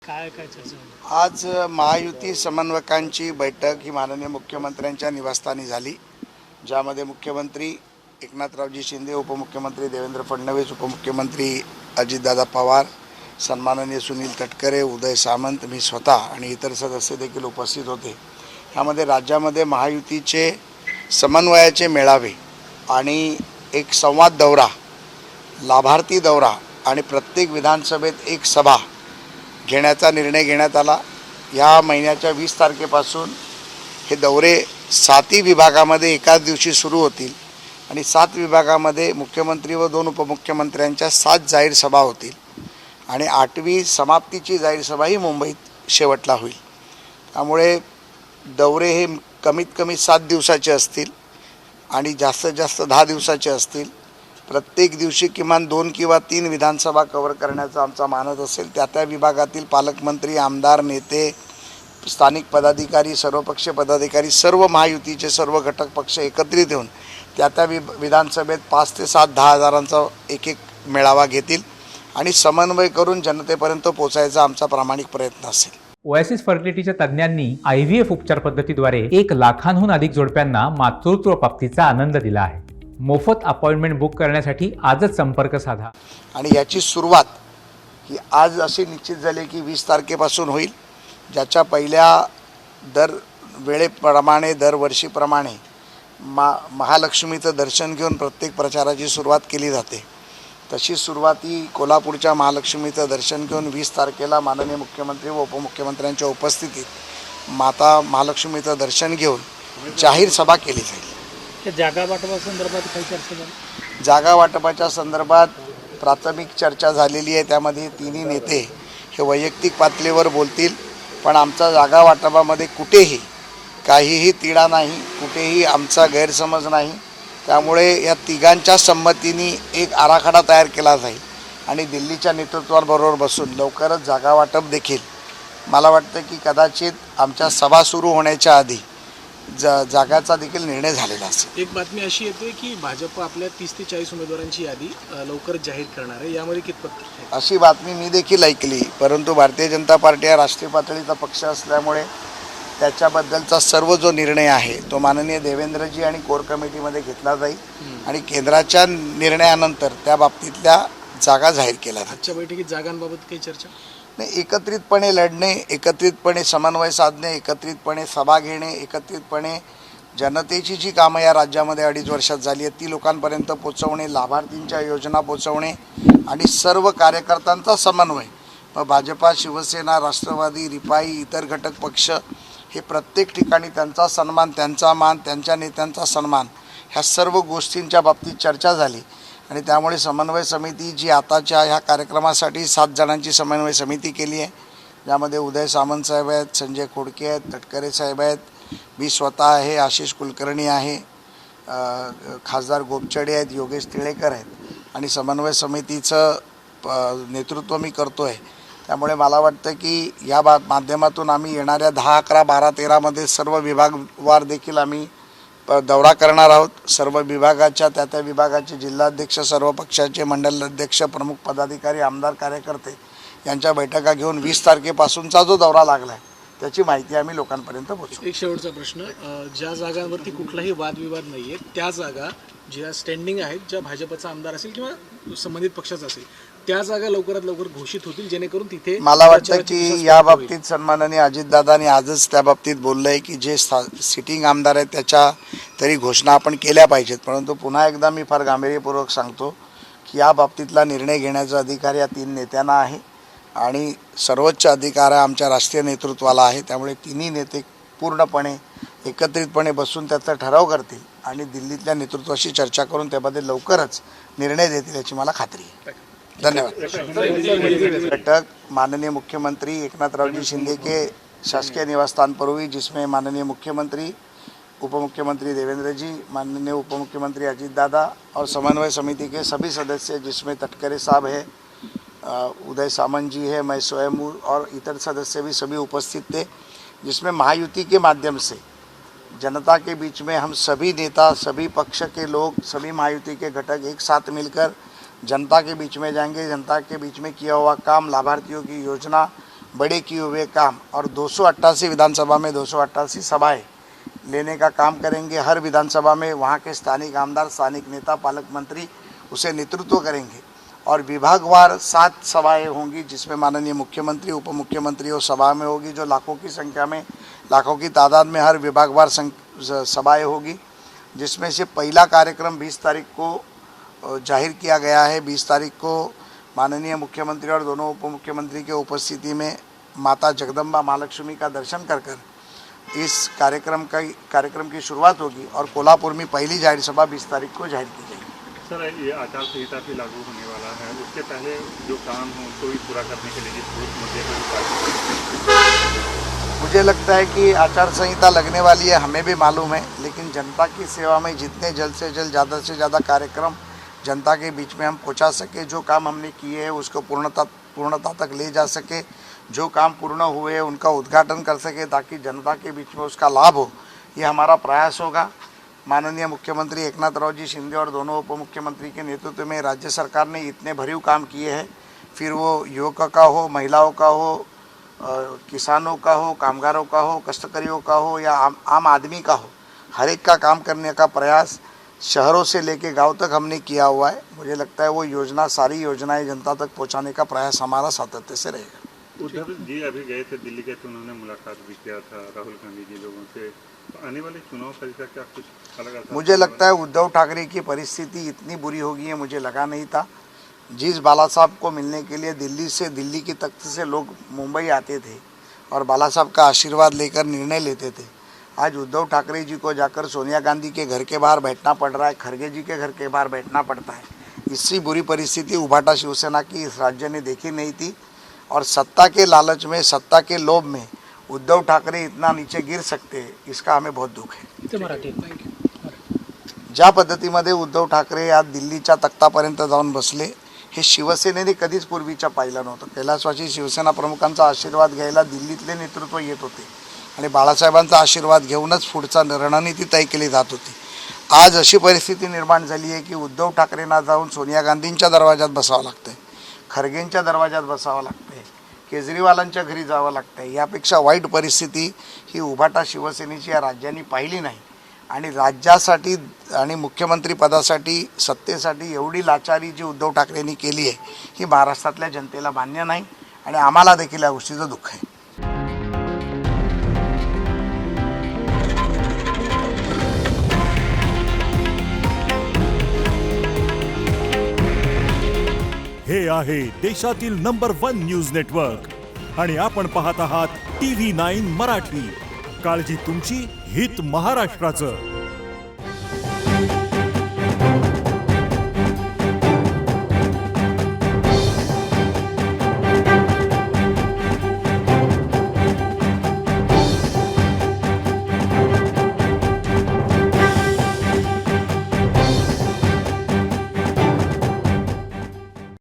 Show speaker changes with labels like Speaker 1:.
Speaker 1: काय काय चर्चा झाली?
Speaker 2: आज महायुती समन्वयकांची बैठक ही माननीय मुख्यमंत्र्यांच्या निवासस्थानी झाली, ज्यामध्ये मुख्यमंत्री एकनाथरावजी शिंदे, उपमुख्यमंत्री देवेंद्र फडणवीस, उपमुख्यमंत्री अजितदादा पवार, सन्माननीय सुनील तटकरे, उदय सामंत, मी स्वतः आणि इतर सदस्य देखील उपस्थित होते. यामध्ये राज्यामध्ये महायुतीचे समन्वयाचे मेळावे आणि एक संवाद दौरा, लाभार्थी दौरा आणि प्रत्येक विधानसभेत एक सभा घेण्याचा निर्णय घेण्यात आला. या महिन्याच्या 20 तारखेपासून हे दौरे 7ही विभागामध्ये एकाच दिवशी सुरू होतील आणि 7 विभागामध्ये मुख्यमंत्री व 2 उपमुख्यमंत्र्यांच्या 7 जाहीर सभा होतील आणि 8वी समाप्तीची जाहीर सभा ही मुंबईत शेवटला होईल. त्यामुळे दौरे हे कमीत कमी 7 दिवसाचे असतील आणि जास्तीत जास्त 10 दिवसाचे असतील. प्रत्येक दिवशी किमान 2 किंवा 3 विधानसभा कव्हर करण्याचा आमचा मानस असेल. त्या विभागातील पालकमंत्री, आमदार, नेते, स्थानिक पदाधिकारी, सर्वपक्षीय पदाधिकारी, सर्व महायुतीचे सर्व घटक पक्ष एकत्रित येऊन त्या विधानसभेत 5 ते 7 10 हजारांचा एक मेळावा घेतील आणि समन्वय करून जनतेपर्यंत पोहोचायचा आमचा प्रामाणिक प्रयत्न असेल.
Speaker 3: ओएसिस फर्टिलिटीच्या तज्ज्ञांनी IVF उपचार पद्धतीद्वारे 1 लाखांहून अधिक जोडप्यांना मातृत्व प्राप्तीचा आनंद दिला आहे. मोफत अपॉइंटमेंट बुक करण्यासाठी आजच संपर्क साधा.
Speaker 2: आणि याची सुरुवात ही आज अशी निश्चित झाली की 20 तारखेपासून होईल, ज्याच्या पहिल्या वेळेप्रमाणे दरवर्षीप्रमाणे महालक्ष्मीचं दर्शन घेऊन प्रत्येक प्रचाराची सुरुवात केली जाते. तशी सुरुवात ही कोल्हापूरच्या महालक्ष्मीचं दर्शन घेऊन 20 तारखेला माननीय मुख्यमंत्री व उपमुख्यमंत्र्यांच्या उपस्थितीत माता महालक्ष्मीचं दर्शन घेऊन जाहीर सभा केली जाईल.
Speaker 1: जागा वाटपासंदर्भात काही चर्चा झाली?
Speaker 2: जागा वाटपाच्या संदर्भात प्राथमिक चर्चा झालेली आहे. त्यामध्ये तिन्ही नेते हे वैयक्तिक पातळीवर बोलतील, पण आमचा जागा वाटपामध्ये कुठेही काहीही तिढा नाही, कुठेही आमचा गैरसमज नाही. त्यामुळे या तिघांच्या संमतीने एक आराखडा तयार केला जाईल आणि दिल्लीच्या नेतृत्वाबरोबर बसून लवकरच जागा वाटप देखील मला वाटतं की कदाचित आमच्या सभा सुरू होण्याच्या आधी जागाचा देखील निर्णय झालेला असेल.
Speaker 1: एक बातमी अशी येते की भाजप आपल्या 30 ते 40 उमेदवारांची यादी लवकरच जाहीर करणार आहे. यामध्ये कितपत
Speaker 2: अशी बातमी मी देखील ऐकली, परंतु भारतीय जनता पार्टी हा राष्ट्रीय पातळीचा पक्ष असल्यामुळे त्याच्याबद्दलचा सर्व जो निर्णय आहे तो माननीय देवेंद्रजी आणि कोर कमिटीमध्ये घेतला जाईल आणि केंद्राच्या निर्णयानंतर त्या बाबतीतल्या जागा जाहीर केल्या जातील.
Speaker 1: आजच्या बैठकीत जागांबाबत काही चर्चा
Speaker 2: नाही, एकत्रितपणे लढणे, एकत्रितपणे समन्वय साधणे, एकत्रितपणे सभा घेणे, एकत्रितपणे जनतेची जी कामं या राज्यामध्ये 2.5 वर्षात झाली आहेत ती लोकांपर्यंत पोचवणे, लाभार्थींच्या योजना पोचवणे आणि सर्व कार्यकर्त्यांचा समन्वय. मग भाजपा, शिवसेना, राष्ट्रवादी, रिपाई, इतर घटक पक्ष हे प्रत्येक ठिकाणी त्यांचा सन्मान, त्यांचा मान, त्यांच्या नेत्यांचा सन्मान, ह्या सर्व गोष्टींच्या बाबतीत चर्चा झाली आणि त्यामुळे समन्वय समिती जी आताच्या ह्या कार्यक्रमासाठी 7 जणांची समन्वय समिती केली आहे, ज्यामध्ये उदय सामंत साहेब आहेत, संजय खोडके आहेत, तटकरे साहेब आहेत, मी स्वतः आहे, आशिष कुलकर्णी आहे, खासदार गोपचडे आहेत, योगेश तिळेकर आहेत आणि समन्वय समितीचं नेतृत्व मी करतो आहे. त्यामुळे मला वाटतं की या माध्यमातून आम्ही येणाऱ्या 10, 11, 12, 13मध्ये सर्व विभागवार देखील आम्ही दौरा करणार आहोत. सर्व विभागाच्या त्या विभागाचे जिल्हाध्यक्ष, सर्व पक्षाचे मंडल अध्यक्ष, प्रमुख पदाधिकारी, आमदार, कार्यकर्ते यांच्या बैठका घेऊन 20 तारखेपासूनचा जो दौरा लागला आहे त्याची माहिती आम्ही लोकांपर्यंत पोहोचवू.
Speaker 1: एक शेवटचा प्रश्न, ज्या जागांवरती कुठलाही वादविवाद नाही आहे त्या जागा ज्या स्टँडिंग आहेत, ज्या भाजपचा आमदार असेल किंवा संबंधित पक्षाचा असेल, त्या जागा लवकरात लवकर घोषित होतील, जेणेकरून तिथे
Speaker 2: मला वाटतं की या बाबतीत सन्माननीय अजितदादांनी आजच त्या बाबतीत बोललं आहे की जे सिटिंग आमदार आहेत त्याच्या तरी घोषणा आपण केल्या पाहिजेत. परंतु पुन्हा एकदा मी फार गांभीर्यपूर्वक सांगतो की या बाबतीतला निर्णय घेण्याचा अधिकार या 3 नेत्यांना आहे आणि सर्वोच्च अधिकार आमच्या राष्ट्रीय नेतृत्वाला आहे. त्यामुळे तिन्ही नेते पूर्णपणे एकत्रितपणे बसून त्याचा ठराव करतील आणि दिल्लीतल्या नेतृत्वाशी चर्चा करून त्याबद्दल लवकरच निर्णय देतील याची मला खात्री आहे. धन्यवाद. बैठक माननीय मुख्यमंत्री एकनाथरावजी शिंदे के शासकीय निवासस्थान पर हुई, जिसमें माननीय मुख्यमंत्री, उपमुख्यमंत्री देवेंद्र जी, माननीय उपमुख्यमंत्री अजीत दादा और समन्वय समिति के सभी सदस्य, जिसमें तटकरे साहब है, उदय सामंत जी है, मैं स्वयं हूँ और इतर सदस्य भी सभी उपस्थित थे, जिसमें महायुति के माध्यम से जनता के बीच में हम सभी नेता, सभी पक्ष के लोग, सभी महायुति के घटक एक साथ मिलकर जनता के बीच में जाएंगे, जनता के बीच में किया हुआ काम, लाभार्थियों की योजना बड़े किए हुए काम और 288 विधानसभा में 288 सभाएं लेने का काम करेंगे। हर विधानसभा में वहाँ के स्थानिक आमदार, स्थानिक नेता, पालक मंत्री उसे नेतृत्व करेंगे और विभागवार 7 सभाएं होंगी जिसमें माननीय मुख्यमंत्री, उप मुख्यमंत्री और सभा में होगी, जो लाखों की संख्या में, लाखों की तादाद में हर विभागवार सभाएं होगी, जिसमें से पहला कार्यक्रम 20 तारीख को जाहिर किया गया है। 20 तारीख को माननीय मुख्यमंत्री और दोनों उप मुख्यमंत्री के उपस्थिति में माता जगदम्बा महालक्ष्मी का दर्शन कर इस कार्यक्रम की शुरुआत होगी और कोल्हापुर में पहली जाहिर सभा 20 तारीख को जाहिर की जाएगी।
Speaker 4: सर, ये आचार संहिता भी लागू होने वाला है, उसके पहले जो काम हो उसको भी पूरा करने के लिए जिस मुद्दे पर
Speaker 2: मुझे लगता है कि आचार संहिता लगने वाली है, हमें भी मालूम है, लेकिन जनता की सेवा में जितने जल्द से जल्द ज़्यादा से ज़्यादा कार्यक्रम जनता के बीच में हम पहुंचा सके, जो काम हमने किए हैं उसको पूर्णता तक ले जा सके, जो काम पूर्ण हुए हैं उनका उद्घाटन कर सके ताकि जनता के बीच में उसका लाभ हो, ये हमारा प्रयास होगा। माननीय मुख्यमंत्री एकनाथराव जी शिंदे और दोनों उप मुख्यमंत्री के नेतृत्व में राज्य सरकार ने इतने भरीव काम किए हैं, फिर वो युवकों का हो, महिलाओं का हो, किसानों का हो, कामगारों का हो, कष्टकरियों का हो या आम आदमी का हो, हर एक का काम करने का प्रयास शहरों से लेके गांव तक हमने किया हुआ है। मुझे लगता है वो योजना, सारी योजनाएं जनता तक पहुंचाने का प्रयास हमारा सातत्य से रहेगा।
Speaker 4: उद्धव जी अभी गए थे दिल्ली गए थे, उन्होंने मुलाकात भी किया था राहुल गांधी जी लोगों से। तो आने वाले चुनाव परिषद क्या कुछ अलग?
Speaker 2: मुझे लगता है उद्धव ठाकरे की परिस्थिति इतनी बुरी होगी है, मुझे लगा नहीं था। जिस बाला साहब को मिलने के लिए दिल्ली की तख्त से लोग मुंबई आते थे और बाला साहब का आशीर्वाद लेकर निर्णय लेते थे, आज उद्धव ठाकरे जी को जाकर सोनिया गांधी के घर के बाहर बैठना पड़ रहा है, खरगे जी के घर के बाहर बैठना पड़ता है। इससे बुरी परिस्थिति उभाटा शिवसेना की इस राज्य ने देखी नहीं थी और सत्ता के लालच में, सत्ता के लोभ में उद्धव ठाकरे इतना नीचे गिर सकते हैं, इसका हमें बहुत दुःख आहे। ज्या पद्धतीमध्ये उद्धव ठाकरे आज दिल्लीच्या तख्तापर्यंत जाऊन बसले, हे शिवसेनेने कधीच पूर्वीच्या पाहिलं नव्हतं। कैलासवासी शिवसेना प्रमुखांचा आशीर्वाद घ्यायला दिल्लीतले नेतृत्व येत होते आणि बाळासाहेबांचा आशीर्वाद घेऊनच पुढचा रणनीती तय केली जात होती। आज अशी परिस्थिती निर्माण झाली आहे की उद्धव ठाकरेंना जाऊन सोनिया गांधींच्या दरवाजात बसावं लागतंय, खरगेंच्या दरवाजात बसावं लागतंय, केजरीवालांच्या घरी जावं लागतंय। यापेक्षा वाईट परिस्थिती ही उभाटा शिवसेनेची या राज्याने पाहिली नाही आणि राज्यासाठी आणि मुख्यमंत्री पदासाठी, सत्तेसाठी एवढी लाचारी जी उद्धव ठाकरेंनी केली आहे ही महाराष्ट्रातल्या जनतेला मान्य नाही आणि आम्हाला देखील या गोष्टीचं दुःख आहे।
Speaker 5: हे आहे देशातील नंबर 1 न्यूज नेटवर्क आणि आपण पाहत आहात TV9 मराठी। काळजी तुमची, हित महाराष्ट्राचं।